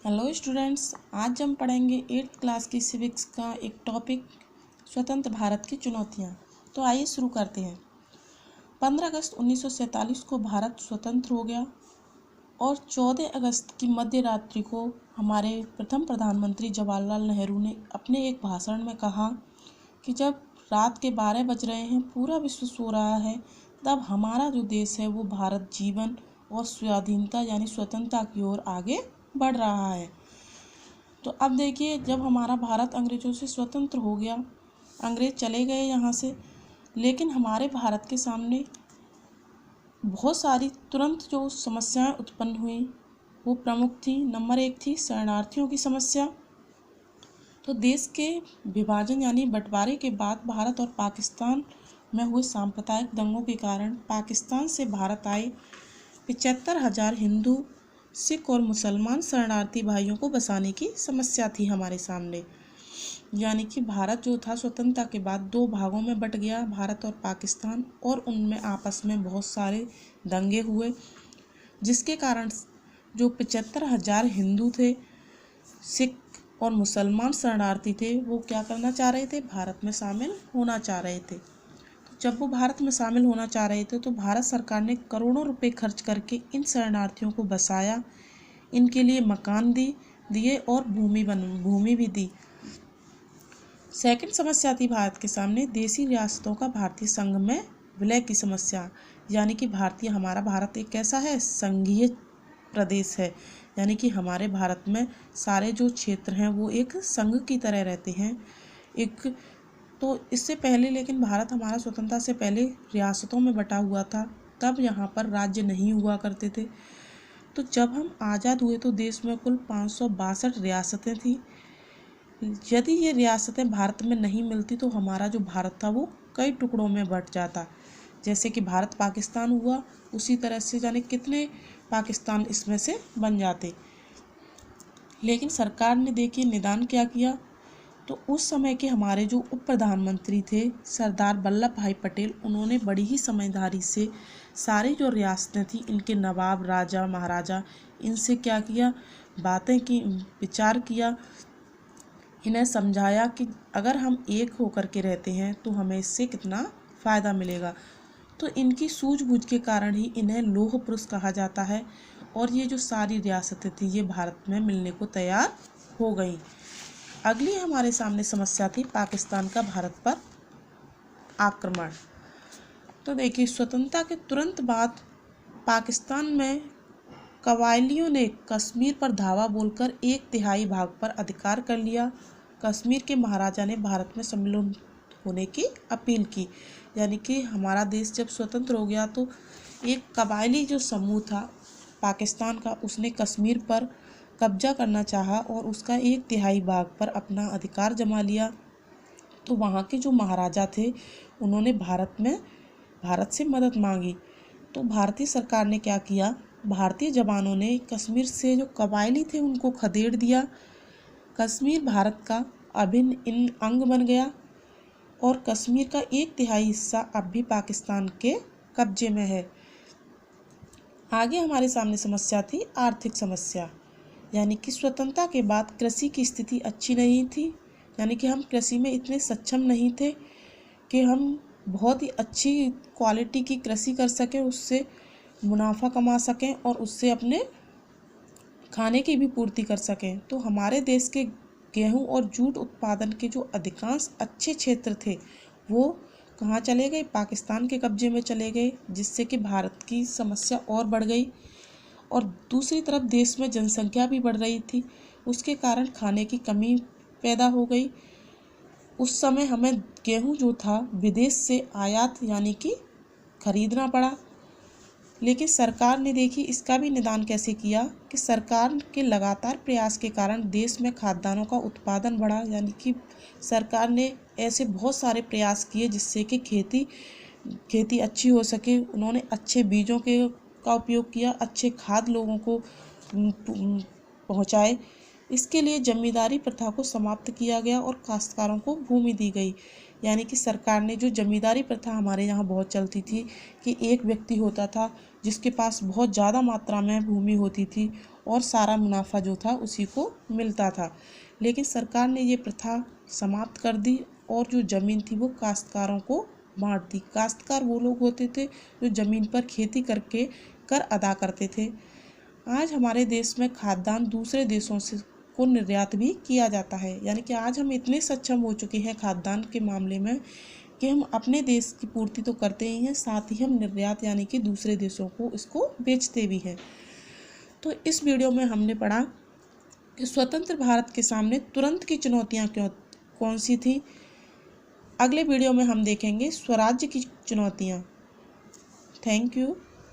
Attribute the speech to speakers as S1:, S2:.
S1: Hello students, आज हम पढ़ेंगे 8th क्लास की सिविक्स का एक टॉपिक स्वतंत्र भारत की चुनौतियाँ। तो आइए शुरू करते हैं। 15 अगस्त 1947 को भारत स्वतंत्र हो गया और 14 अगस्त की मध्य रात्रि को हमारे प्रथम प्रधानमंत्री जवाहरलाल नेहरू ने अपने एक भाषण में कहा कि जब रात के 12 बज रहे हैं, पूरा विश्व सो रहा है, तब हमारा जो देश है वो भारत जीवन और स्वाधीनता यानी स्वतंत्रता की ओर आगे बढ़ रहा है। तो अब देखिए, जब हमारा भारत अंग्रेज़ों से स्वतंत्र हो गया, अंग्रेज़ चले गए यहाँ से, लेकिन हमारे भारत के सामने बहुत सारी तुरंत जो समस्याएं उत्पन्न हुई वो प्रमुख थी। नंबर 1 थी शरणार्थियों की समस्या। तो देश के विभाजन यानी बंटवारे के बाद भारत और पाकिस्तान में हुए सांप्रदायिक दंगों के कारण पाकिस्तान से भारत आए 75,000 हिंदू, सिख और मुसलमान शरणार्थी भाइयों को बसाने की समस्या थी हमारे सामने। यानी कि भारत जो था स्वतंत्रता के बाद दो भागों में बट गया, भारत और पाकिस्तान, और उनमें आपस में बहुत सारे दंगे हुए, जिसके कारण जो 75,000 हिंदू थे, सिख और मुसलमान शरणार्थी थे, वो क्या करना चाह रहे थे, भारत में शामिल होना चाह रहे थे। जब वो भारत में शामिल होना चाह रहे थे तो भारत सरकार ने करोड़ों रुपए खर्च करके इन शरणार्थियों को बसाया, इनके लिए मकान दिए और भूमि भी दी। सेकंड समस्या थी भारत के सामने देशी रियासतों का भारतीय संघ में विलय की समस्या। यानी कि हमारा भारत एक कैसा है, संघीय प्रदेश है, यानी कि हमारे भारत में सारे जो क्षेत्र हैं वो एक संघ की तरह रहते हैं। तो इससे पहले, लेकिन भारत हमारा स्वतंत्रता से पहले रियासतों में बटा हुआ था, तब यहाँ पर राज्य नहीं हुआ करते थे। तो जब हम आज़ाद हुए तो देश में कुल 562 रियासतें थी। यदि ये रियासतें भारत में नहीं मिलती तो हमारा जो भारत था वो कई टुकड़ों में बट जाता। जैसे कि भारत पाकिस्तान हुआ, उसी तरह से जाने कितने पाकिस्तान इसमें से बन जाते। लेकिन सरकार ने देखिए निदान क्या किया। तो उस समय के हमारे जो उप प्रधानमंत्री थे सरदार वल्लभ भाई पटेल, उन्होंने बड़ी ही समझदारी से सारी जो रियासतें थी, इनके नवाब, राजा, महाराजा, इनसे क्या किया, बातें की, विचार किया, इन्हें समझाया कि अगर हम एक होकर के रहते हैं तो हमें इससे कितना फ़ायदा मिलेगा। तो इनकी सूझबूझ के कारण ही इन्हें लौह पुरुष कहा जाता है। और ये जो सारी रियासतें थी ये भारत में मिलने को तैयार हो गई। अगली हमारे सामने समस्या थी पाकिस्तान का भारत पर आक्रमण। तो देखिए, स्वतंत्रता के तुरंत बाद पाकिस्तान में कबायलियों ने कश्मीर पर धावा बोलकर 1/3 भाग पर अधिकार कर लिया। कश्मीर के महाराजा ने भारत में सम्मिलित होने की अपील की। यानी कि हमारा देश जब स्वतंत्र हो गया तो एक कबायली जो समूह था पाकिस्तान का, उसने कश्मीर पर कब्जा करना चाहा और उसका 1/3 भाग पर अपना अधिकार जमा लिया। तो वहाँ के जो महाराजा थे उन्होंने भारत से मदद मांगी। तो भारतीय सरकार ने क्या किया, भारतीय जवानों ने कश्मीर से जो कबायली थे उनको खदेड़ दिया। कश्मीर भारत का अभिन्न अंग बन गया और कश्मीर का 1/3 हिस्सा अब भी पाकिस्तान के कब्जे में है। आगे हमारे सामने समस्या थी आर्थिक समस्या। यानी कि स्वतंत्रता के बाद कृषि की स्थिति अच्छी नहीं थी। यानी कि हम कृषि में इतने सक्षम नहीं थे कि हम बहुत ही अच्छी क्वालिटी की कृषि कर सकें, उससे मुनाफा कमा सकें और उससे अपने खाने की भी पूर्ति कर सकें। तो हमारे देश के गेहूं और जूट उत्पादन के जो अधिकांश अच्छे क्षेत्र थे वो कहाँ चले गए, पाकिस्तान के कब्जे में चले गए, जिससे कि भारत की समस्या और बढ़ गई। और दूसरी तरफ देश में जनसंख्या भी बढ़ रही थी, उसके कारण खाने की कमी पैदा हो गई। उस समय हमें गेहूं जो था विदेश से आयात यानी कि खरीदना पड़ा। लेकिन सरकार ने देखी इसका भी निदान कैसे किया कि सरकार के लगातार प्रयास के कारण देश में खाद्यान्नों का उत्पादन बढ़ा। यानी कि सरकार ने ऐसे बहुत सारे प्रयास किए जिससे कि खेती अच्छी हो सके। उन्होंने अच्छे बीजों का उपयोग किया, अच्छे खाद लोगों को पहुँचाए, इसके लिए जमींदारी प्रथा को समाप्त किया गया और काश्तकारों को भूमि दी गई। यानी कि सरकार ने जो जमींदारी प्रथा हमारे यहाँ बहुत चलती थी कि एक व्यक्ति होता था जिसके पास बहुत ज़्यादा मात्रा में भूमि होती थी और सारा मुनाफा जो था उसी को मिलता था, लेकिन सरकार ने ये प्रथा समाप्त कर दी और जो ज़मीन थी वो काश्तकारों को बांट दी। काश्तकार वो लोग होते थे जो ज़मीन पर खेती करके कर अदा करते थे। आज हमारे देश में खाद्यान्न दूसरे देशों से को निर्यात भी किया जाता है। यानी कि आज हम इतने सक्षम हो चुके हैं खाद्यान्न के मामले में कि हम अपने देश की पूर्ति तो करते ही हैं, साथ ही हम निर्यात यानी कि दूसरे देशों को इसको बेचते भी हैं। तो इस वीडियो में हमने पढ़ा कि स्वतंत्र भारत के सामने तुरंत की चुनौतियाँ कौन सी थी। अगले वीडियो में हम देखेंगे स्वराज्य की चुनौतियाँ। Thank you.